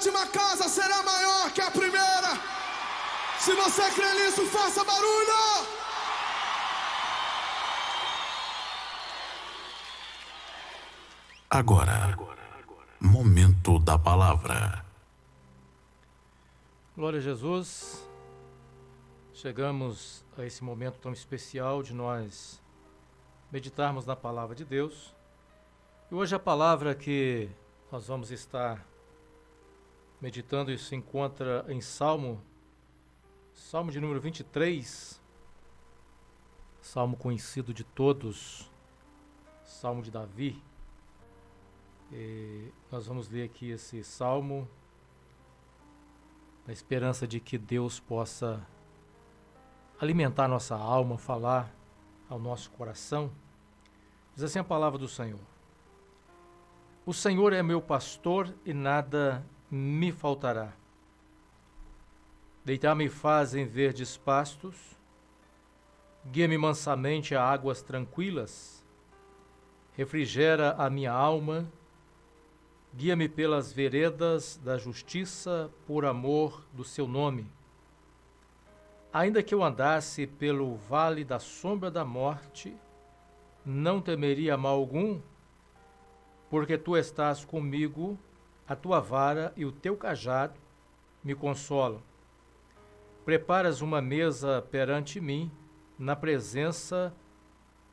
sétima casa será maior que a primeira. Se você crê nisso, faça barulho! Agora, momento da palavra. Glória a Jesus. Chegamos a esse momento tão especial de nós meditarmos na palavra de Deus. E hoje a palavra que nós vamos estar meditando se encontra em Salmo de número 23, Salmo conhecido de todos, Salmo de Davi. E nós vamos ler aqui esse Salmo na esperança de que Deus possa alimentar nossa alma, falar ao nosso coração. Diz assim a palavra do Senhor: O Senhor é meu pastor e nada me faltará. Deitar-me faz em verdes pastos, guia-me mansamente a águas tranquilas, refrigera a minha alma, guia-me pelas veredas da justiça por amor do seu nome. Ainda que eu andasse pelo vale da sombra da morte, não temeria mal algum, porque tu estás comigo, a tua vara e o teu cajado me consolam. Preparas uma mesa perante mim, na presença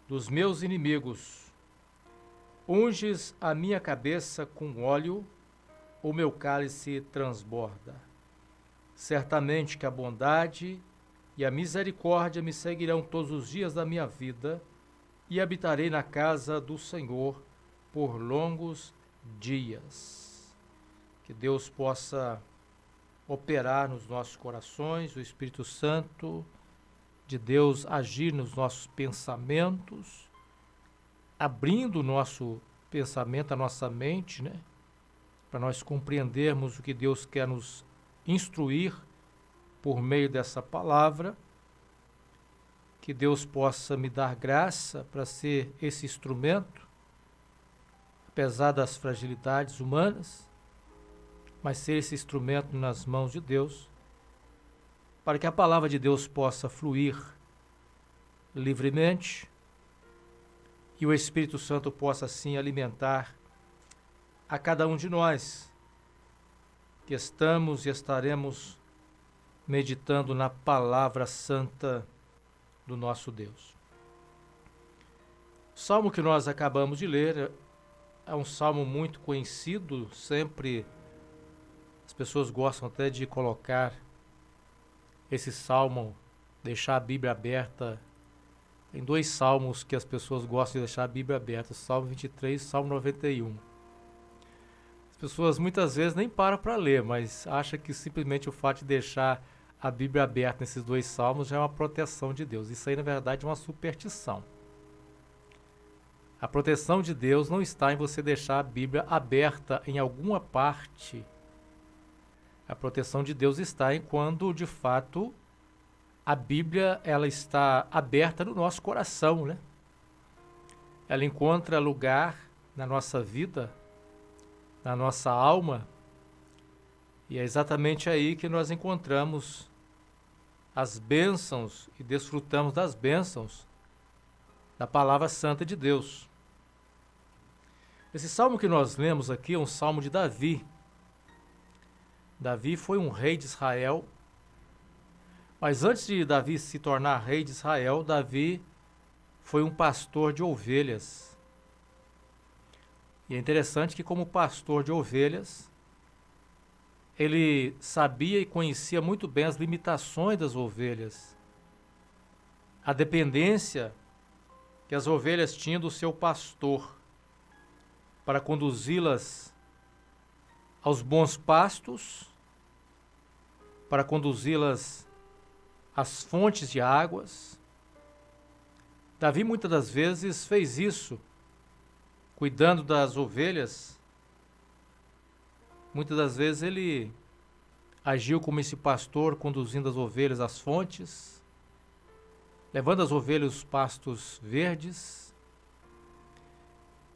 dos meus inimigos. Unges a minha cabeça com óleo, o meu cálice transborda. Certamente que a bondade e a misericórdia me seguirão todos os dias da minha vida, e habitarei na casa do Senhor por longos dias. Que Deus possa operar nos nossos corações, o Espírito Santo de Deus agir nos nossos pensamentos, abrindo o nosso pensamento, a nossa mente, né? Para nós compreendermos o que Deus quer nos instruir por meio dessa palavra. Que Deus possa me dar graça para ser esse instrumento, apesar das fragilidades humanas, mas ser esse instrumento nas mãos de Deus, para que a palavra de Deus possa fluir livremente e o Espírito Santo possa assim alimentar a cada um de nós que estamos e estaremos meditando na palavra santa do nosso Deus. O salmo que nós acabamos de ler é um salmo muito conhecido, sempre as pessoas gostam até de colocar esse salmo, deixar a Bíblia aberta. Tem dois salmos que as pessoas gostam de deixar a Bíblia aberta, Salmo 23 e Salmo 91. As pessoas muitas vezes nem param para ler, mas acham que simplesmente o fato de deixar a Bíblia aberta nesses dois salmos já é uma proteção de Deus. Isso aí, na verdade, é uma superstição. A proteção de Deus não está em você deixar a Bíblia aberta em alguma parte. A proteção de Deus está em quando, de fato, a Bíblia ela está aberta no nosso coração, né? Ela encontra lugar na nossa vida, na nossa alma, e é exatamente aí que nós encontramos as bênçãos e desfrutamos das bênçãos da palavra santa de Deus. Esse salmo que nós lemos aqui é um salmo de Davi. Davi foi um rei de Israel, mas antes de Davi se tornar rei de Israel, Davi foi um pastor de ovelhas. E é interessante que, como pastor de ovelhas, ele sabia e conhecia muito bem as limitações das ovelhas, a dependência que as ovelhas tinham do seu pastor para conduzi-las aos bons pastos, para conduzi-las às fontes de águas. Davi muitas das vezes fez isso, cuidando das ovelhas. Muitas das vezes ele agiu como esse pastor, conduzindo as ovelhas às fontes, levando as ovelhas aos pastos verdes.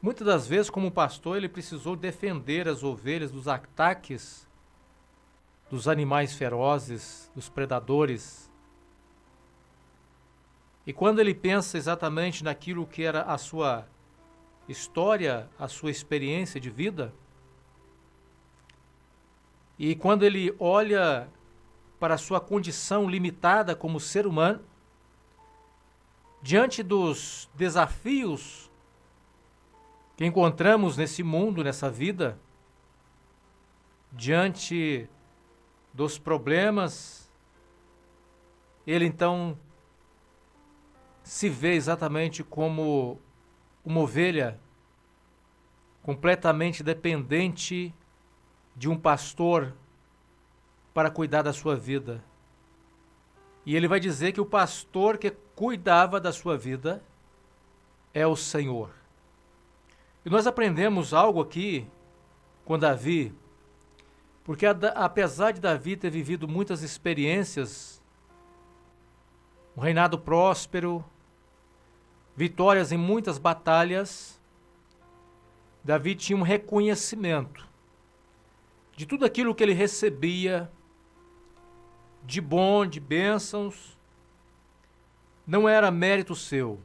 Muitas das vezes, como pastor, ele precisou defender as ovelhas dos ataques dos animais ferozes, dos predadores. E quando ele pensa exatamente naquilo que era a sua história, a sua experiência de vida, e quando ele olha para a sua condição limitada como ser humano, diante dos desafios que encontramos nesse mundo, nessa vida, diante dos problemas, ele então se vê exatamente como uma ovelha completamente dependente de um pastor para cuidar da sua vida. E ele vai dizer que o pastor que cuidava da sua vida é o Senhor. E nós aprendemos algo aqui com Davi, porque apesar de Davi ter vivido muitas experiências, um reinado próspero, vitórias em muitas batalhas, Davi tinha um reconhecimento de tudo aquilo que ele recebia de bom, de bênçãos, não era mérito seu,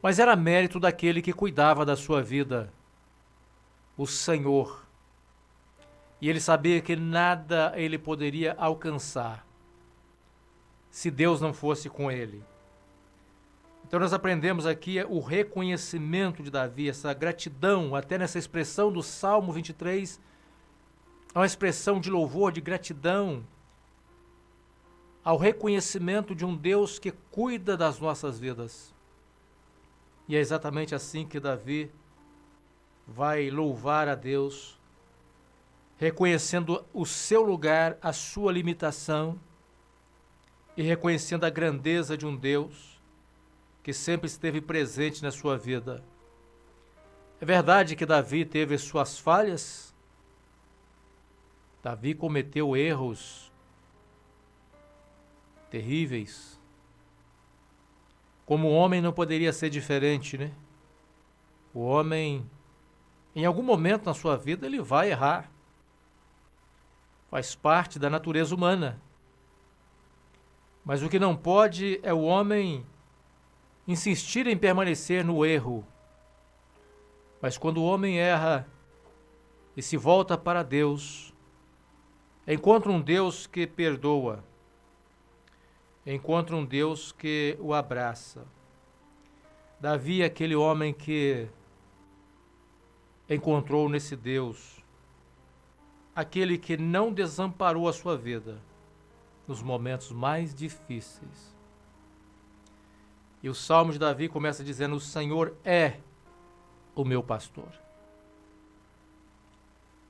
mas era mérito daquele que cuidava da sua vida, o Senhor. E ele sabia que nada ele poderia alcançar se Deus não fosse com ele. Então nós aprendemos aqui o reconhecimento de Davi, essa gratidão, até nessa expressão do Salmo 23, é uma expressão de louvor, de gratidão ao reconhecimento de um Deus que cuida das nossas vidas. E é exatamente assim que Davi vai louvar a Deus, reconhecendo o seu lugar, a sua limitação e reconhecendo a grandeza de um Deus que sempre esteve presente na sua vida. É verdade que Davi teve suas falhas. Davi cometeu erros terríveis. Como homem não poderia ser diferente, né? O homem, em algum momento na sua vida, ele vai errar. Faz parte da natureza humana. Mas o que não pode é o homem insistir em permanecer no erro. Mas quando o homem erra e se volta para Deus, encontra um Deus que perdoa, encontra um Deus que o abraça. Davi é aquele homem que encontrou nesse Deus, aquele que não desamparou a sua vida nos momentos mais difíceis. E o Salmo de Davi começa dizendo: o Senhor é o meu pastor.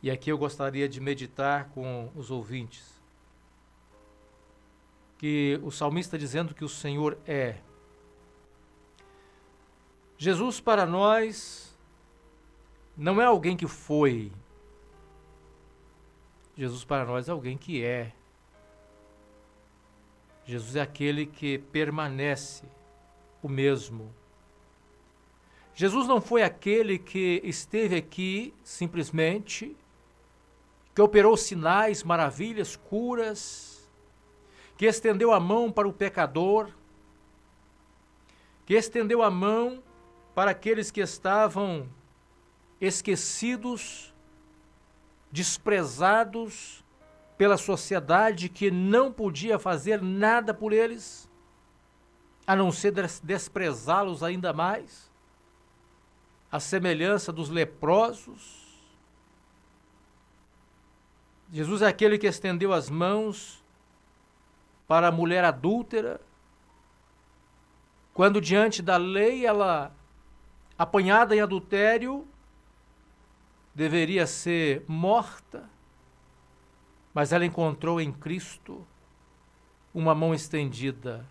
E aqui eu gostaria de meditar com os ouvintes que o salmista dizendo que o Senhor é. Jesus para nós não é alguém que foi. Jesus para nós é alguém que é. Jesus é aquele que permanece o mesmo. Jesus não foi aquele que esteve aqui simplesmente, que operou sinais, maravilhas, curas, que estendeu a mão para o pecador, que estendeu a mão para aqueles que estavam esquecidos, desprezados pela sociedade, que não podia fazer nada por eles, a não ser desprezá-los ainda mais, a semelhança dos leprosos. Jesus é aquele que estendeu as mãos para a mulher adúltera, quando diante da lei ela, apanhada em adultério, deveria ser morta, mas ela encontrou em Cristo uma mão estendida.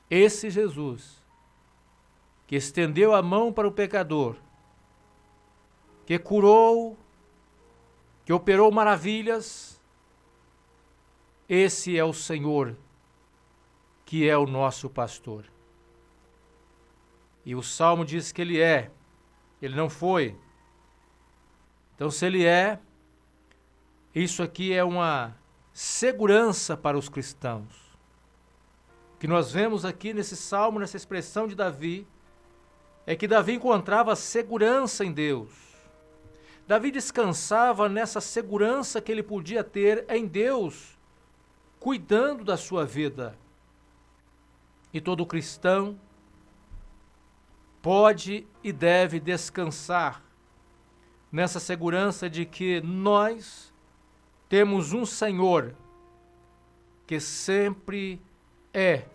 Esse Jesus, que estendeu a mão para o pecador, que curou, que operou maravilhas, esse é o Senhor, que é o nosso pastor. E o Salmo diz que ele é, ele não foi. Então, se ele é, Isso aqui é uma segurança para os cristãos. O que nós vemos aqui nesse salmo, nessa expressão de Davi, é que Davi encontrava segurança em Deus. Davi descansava nessa segurança que ele podia ter em Deus, cuidando da sua vida. E todo cristão pode e deve descansar nessa segurança de que nós temos um Senhor que sempre é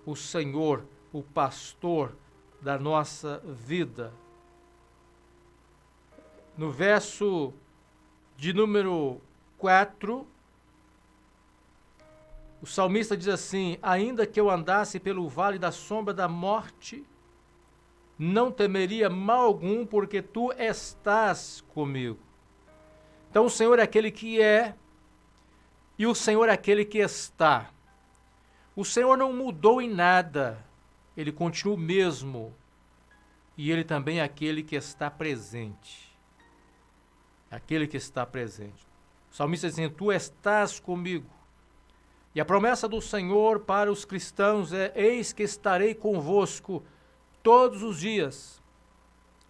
o Senhor, o pastor da nossa vida. No verso de número 4, o salmista diz assim: ainda que eu andasse pelo vale da sombra da morte, não temeria mal algum, porque tu estás comigo. Então o Senhor é aquele que é, e o Senhor é aquele que está. O Senhor não mudou em nada, Ele continua o mesmo, e Ele também é aquele que está presente. Aquele que está presente. O salmista diz assim: tu estás comigo. E a promessa do Senhor para os cristãos é: eis que estarei convosco todos os dias,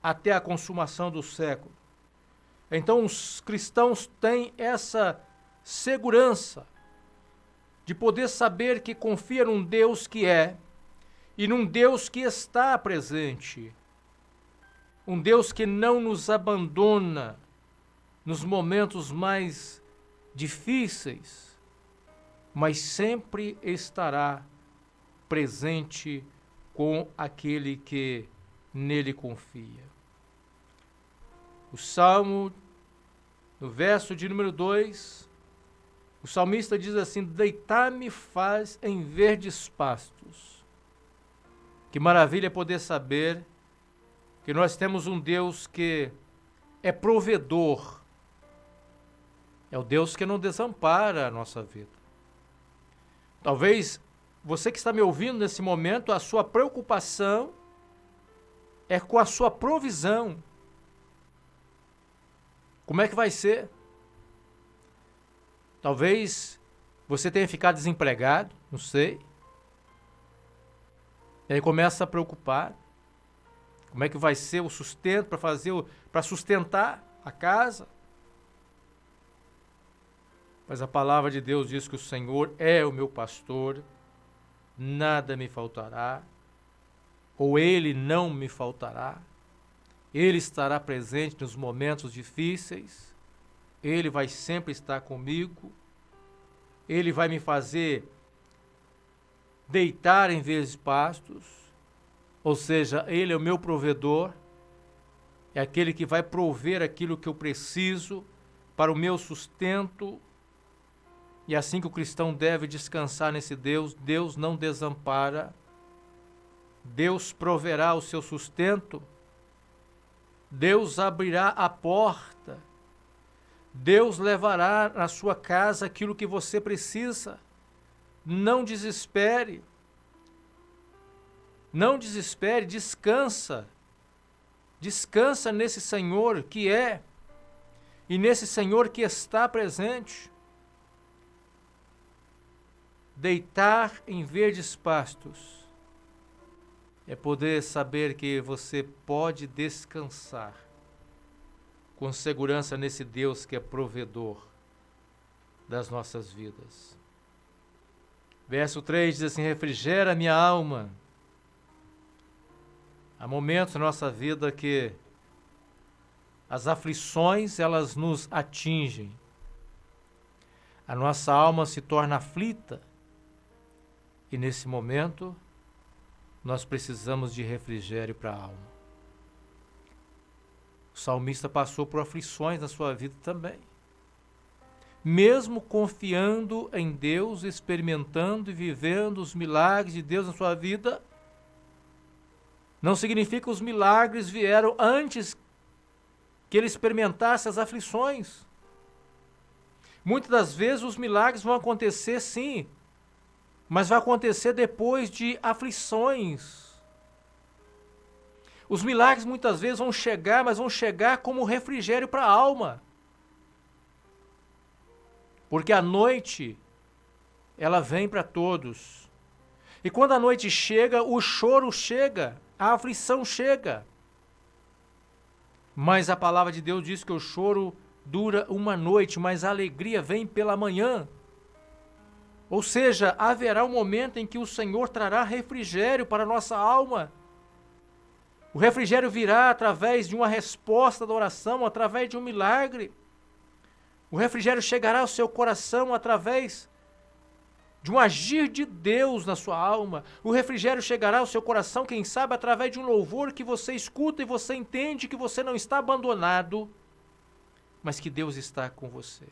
até a consumação do século. Então os cristãos têm essa segurança de poder saber que confia num Deus que é e num Deus que está presente. Um Deus que não nos abandona nos momentos mais difíceis, mas sempre estará presente com aquele que nele confia. O Salmo, no verso de número 2, o salmista diz assim: deitar-me faz em verdes pastos. Que maravilha poder saber que nós temos um Deus que é provedor. É o Deus que não desampara a nossa vida. Talvez você que está me ouvindo nesse momento, a sua preocupação é com a sua provisão. Como é que vai ser? Talvez você tenha ficado desempregado, não sei. E aí começa a preocupar. Como é que vai ser o sustento para sustentar a casa? Mas a palavra de Deus diz que o Senhor é o meu pastor, nada me faltará, ou Ele não me faltará. Ele estará presente nos momentos difíceis, Ele vai sempre estar comigo, Ele vai me fazer deitar em verdes pastos, ou seja, Ele é o meu provedor, é aquele que vai prover aquilo que eu preciso para o meu sustento. E assim que o cristão deve descansar nesse Deus, Deus não desampara, Deus proverá o seu sustento, Deus abrirá a porta, Deus levará na sua casa aquilo que você precisa. Não desespere, descansa nesse Senhor que é e nesse Senhor que está presente. Deitar em verdes pastos é poder saber que você pode descansar com segurança nesse Deus que é provedor das nossas vidas. Verso 3 diz assim: refrigera minha alma. Há momentos na nossa vida que as aflições elas nos atingem. A nossa alma se torna aflita. E nesse momento, nós precisamos de refrigério para a alma. O salmista passou por aflições na sua vida também. Mesmo confiando em Deus, experimentando e vivendo os milagres de Deus na sua vida, não significa que os milagres vieram antes que ele experimentasse as aflições. Muitas das vezes os milagres vão acontecer sim, mas vai acontecer depois de aflições. Os milagres muitas vezes vão chegar, mas vão chegar como refrigério para a alma. Porque a noite, ela vem para todos. E quando a noite chega, o choro chega, a aflição chega. Mas a palavra de Deus diz que o choro dura uma noite, mas a alegria vem pela manhã. Ou seja, haverá um momento em que o Senhor trará refrigério para a nossa alma. O refrigério virá através de uma resposta da oração, através de um milagre. O refrigério chegará ao seu coração através de um agir de Deus na sua alma. O refrigério chegará ao seu coração, quem sabe, através de um louvor que você escuta e você entende que você não está abandonado, mas que Deus está com você.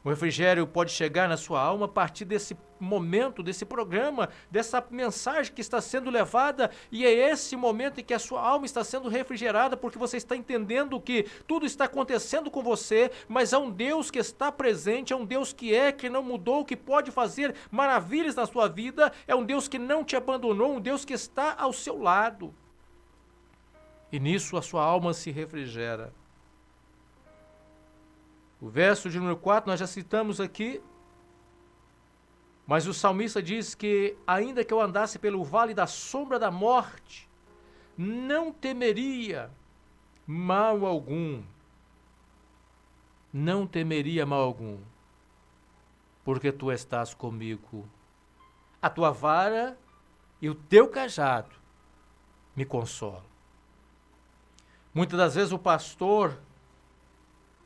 O refrigério pode chegar na sua alma a partir desse momento, desse programa, dessa mensagem que está sendo levada, e é esse momento em que a sua alma está sendo refrigerada, porque você está entendendo que tudo está acontecendo com você, mas há um Deus que está presente, é um Deus que não mudou, que pode fazer maravilhas na sua vida, é um Deus que não te abandonou, um Deus que está ao seu lado. E nisso a sua alma se refrigera. O verso de número 4 nós já citamos aqui, mas o salmista diz que ainda que eu andasse pelo vale da sombra da morte, não temeria mal algum. Não temeria mal algum, porque tu estás comigo. A tua vara e o teu cajado me consolam. Muitas das vezes o pastor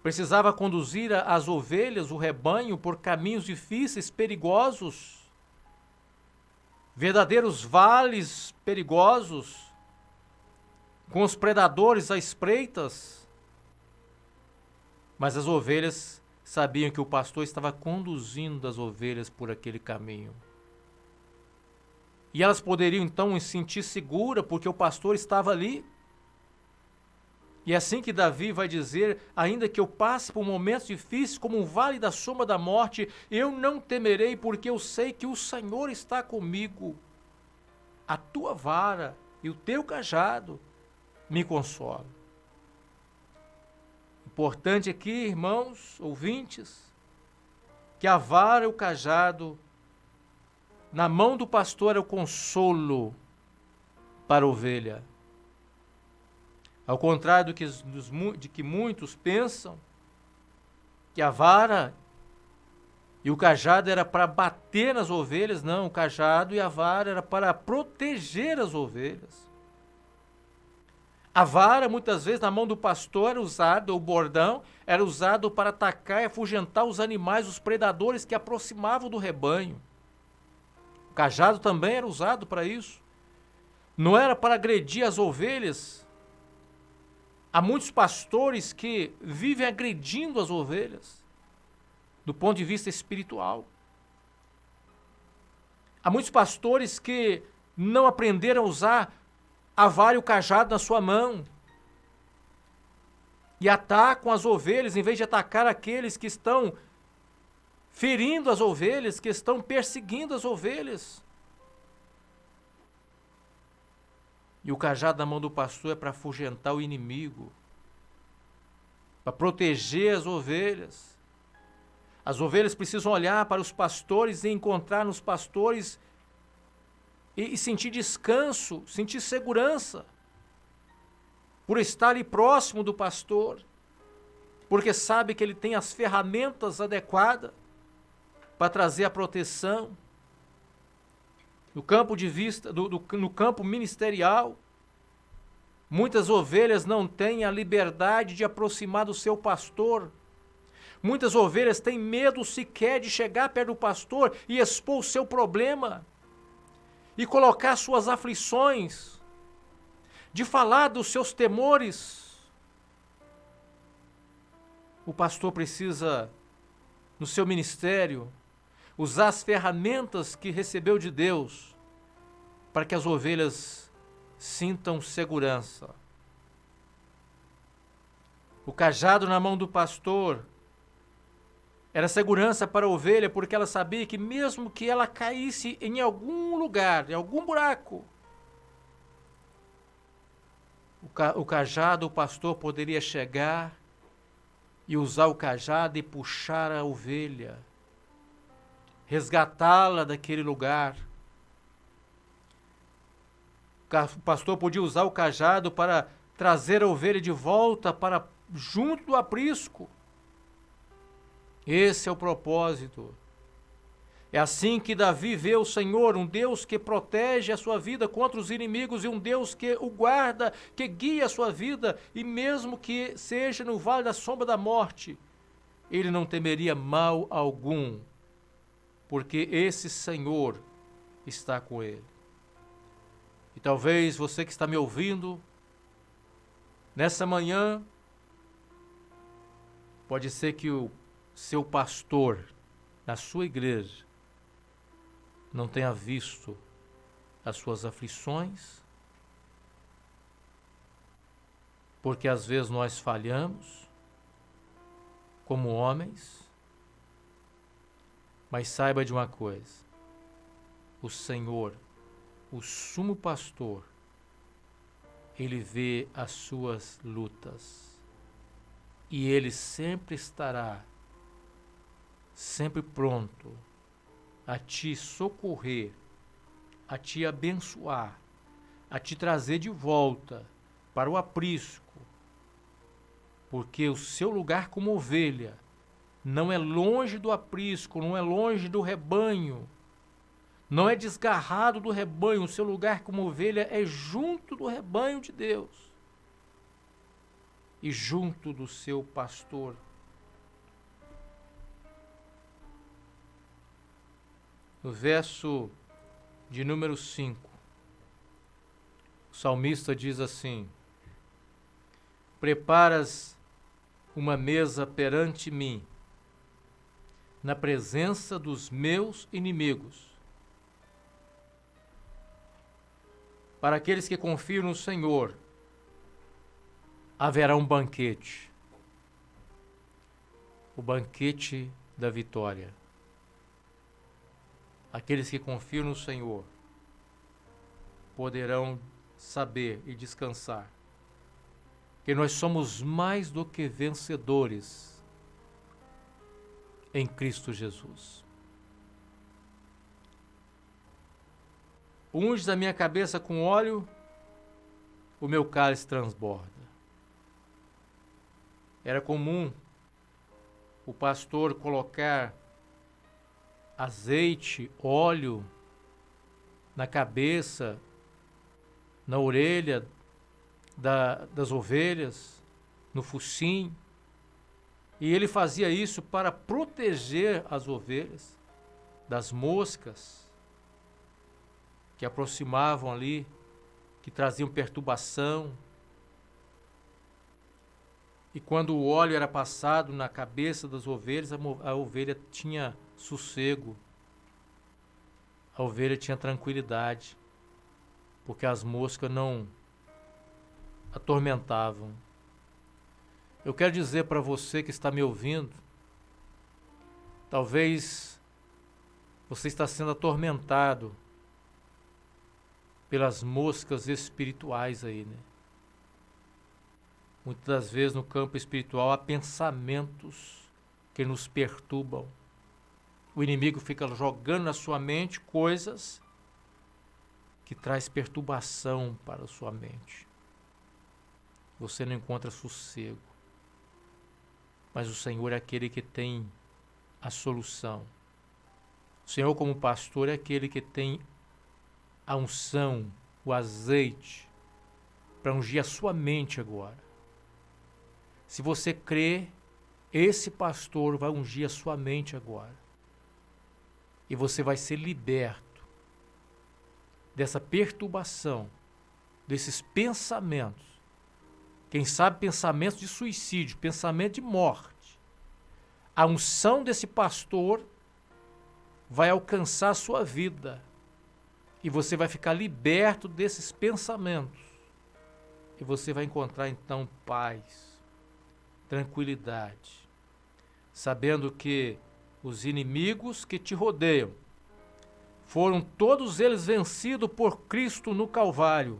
precisava conduzir as ovelhas, o rebanho, por caminhos difíceis, perigosos, verdadeiros vales perigosos, com os predadores à espreitas. Mas as ovelhas sabiam que o pastor estava conduzindo as ovelhas por aquele caminho. E elas poderiam então se sentir seguras, porque o pastor estava ali. E é assim que Davi vai dizer, ainda que eu passe por momentos difíceis, como um vale da sombra da morte, eu não temerei, porque eu sei que o Senhor está comigo. A tua vara e o teu cajado me consolam. Importante aqui, irmãos, ouvintes, que a vara e o cajado, na mão do pastor, é o consolo para a ovelha. Ao contrário de que muitos pensam, que a vara e o cajado era para bater nas ovelhas, não, o cajado e a vara era para proteger as ovelhas. A vara, muitas vezes, na mão do pastor, era usada, o bordão, era usado para atacar e afugentar os animais, os predadores que aproximavam do rebanho. O cajado também era usado para isso. Não era para agredir as ovelhas. Há muitos pastores que vivem agredindo as ovelhas, do ponto de vista espiritual. Há muitos pastores que não aprenderam a usar a vara e o cajado na sua mão e atacam as ovelhas, em vez de atacar aqueles que estão ferindo as ovelhas, que estão perseguindo as ovelhas. E o cajado na mão do pastor é para afugentar o inimigo, para proteger as ovelhas. As ovelhas precisam olhar para os pastores e encontrar nos pastores e sentir descanso, sentir segurança, por estar ali próximo do pastor, porque sabe que ele tem as ferramentas adequadas para trazer a proteção. No campo de vista, no campo ministerial, muitas ovelhas não têm a liberdade de aproximar do seu pastor. Muitas ovelhas têm medo sequer de chegar perto do pastor e expor o seu problema, e colocar suas aflições, de falar dos seus temores. O pastor precisa, no seu ministério, usar as ferramentas que recebeu de Deus para que as ovelhas sintam segurança. O cajado na mão do pastor era segurança para a ovelha, porque ela sabia que mesmo que ela caísse em algum lugar, em algum buraco, o cajado, o pastor poderia chegar e usar o cajado e puxar a ovelha, resgatá-la daquele lugar. O pastor podia usar o cajado para trazer a ovelha de volta para junto do aprisco. Esse é o propósito. É assim que Davi vê o Senhor, um Deus que protege a sua vida contra os inimigos e um Deus que o guarda, que guia a sua vida, e mesmo que seja no vale da sombra da morte, ele não temeria mal algum, porque esse Senhor está com ele. E talvez você que está me ouvindo, nessa manhã, pode ser que o seu pastor na sua igreja não tenha visto as suas aflições, porque às vezes nós falhamos como homens, mas saiba de uma coisa: o Senhor, o sumo pastor, ele vê as suas lutas e ele sempre estará, sempre pronto a te socorrer, a te abençoar, a te trazer de volta para o aprisco, porque o seu lugar como ovelha não é longe do aprisco, não é longe do rebanho, não é desgarrado do rebanho. O seu lugar como ovelha é junto do rebanho de Deus e junto do seu pastor. No verso de número 5, o salmista diz assim: preparas uma mesa perante mim, na presença dos meus inimigos. Para aqueles que confiam no Senhor, haverá um banquete, o banquete da vitória. Aqueles que confiam no Senhor poderão saber e descansar que nós somos mais do que vencedores em Cristo Jesus. Unges a minha cabeça com óleo, o meu cálice transborda. Era comum o pastor colocar azeite, óleo na cabeça, na orelha das ovelhas, no focinho, e ele fazia isso para proteger as ovelhas das moscas que aproximavam ali, que traziam perturbação. E quando o óleo era passado na cabeça das ovelhas, a ovelha tinha sossego, a ovelha tinha tranquilidade, porque as moscas não atormentavam. Eu quero dizer para você que está me ouvindo, talvez você está sendo atormentado pelas moscas espirituais aí, né? Muitas das vezes no campo espiritual há pensamentos que nos perturbam. O inimigo fica jogando na sua mente coisas que traz perturbação para a sua mente. Você não encontra sossego. Mas o Senhor é aquele que tem a solução. O Senhor, como pastor, é aquele que tem a unção, o azeite, para ungir a sua mente agora. Se você crê, esse pastor vai ungir a sua mente agora. E você vai ser liberto dessa perturbação, desses pensamentos. Quem sabe pensamentos de suicídio, pensamento de morte. A unção desse pastor vai alcançar a sua vida. E você vai ficar liberto desses pensamentos. E você vai encontrar então paz, tranquilidade, sabendo que os inimigos que te rodeiam foram todos eles vencidos por Cristo no Calvário,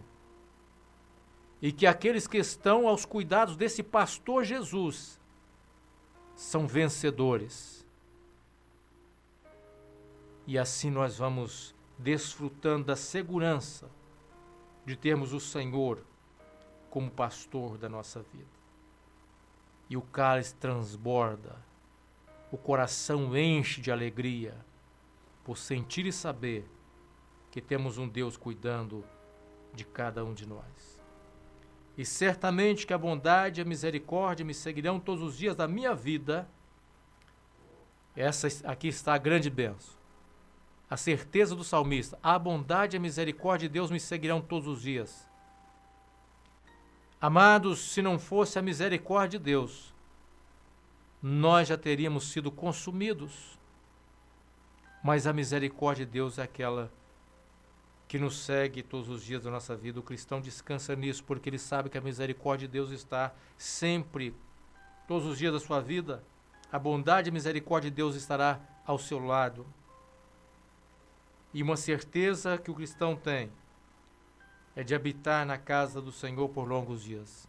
e que aqueles que estão aos cuidados desse pastor Jesus são vencedores. E assim nós vamos desfrutando da segurança de termos o Senhor como pastor da nossa vida. E o cálice transborda, o coração enche de alegria por sentir e saber que temos um Deus cuidando de cada um de nós. E certamente que a bondade e a misericórdia me seguirão todos os dias da minha vida. Essa aqui está a grande bênção. A certeza do salmista: a bondade e a misericórdia de Deus me seguirão todos os dias. Amados, se não fosse a misericórdia de Deus, nós já teríamos sido consumidos. Mas a misericórdia de Deus é aquela que nos segue todos os dias da nossa vida. O cristão descansa nisso, porque ele sabe que a misericórdia de Deus está sempre, todos os dias da sua vida. A bondade e a misericórdia de Deus estará ao seu lado. E uma certeza que o cristão tem é de habitar na casa do Senhor por longos dias.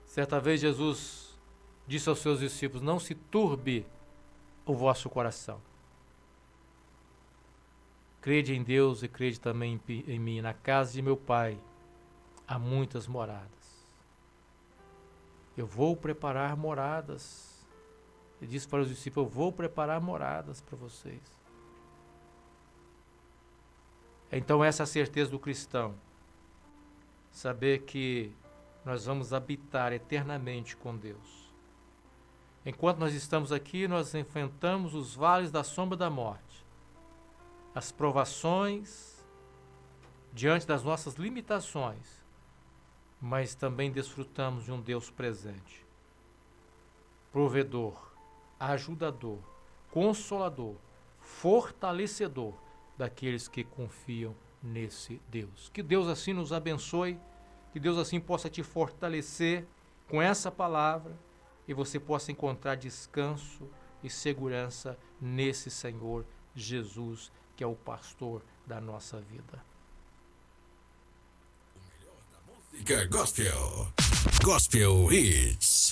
Certa vez Jesus disse aos seus discípulos: não se turbe o vosso coração. Crede em Deus e crede também em mim. Na casa de meu Pai há muitas moradas. Eu vou preparar moradas. Ele disse para os discípulos: eu vou preparar moradas para vocês. Então essa é a certeza do cristão. Saber que nós vamos habitar eternamente com Deus. Enquanto nós estamos aqui, nós enfrentamos os vales da sombra da morte. As provações diante das nossas limitações, mas também desfrutamos de um Deus presente, provedor, ajudador, consolador, fortalecedor daqueles que confiam nesse Deus. Que Deus assim nos abençoe, que Deus assim possa te fortalecer com essa palavra e você possa encontrar descanso e segurança nesse Senhor Jesus, que é o pastor da nossa vida. Música Gospel. Gospel Hits.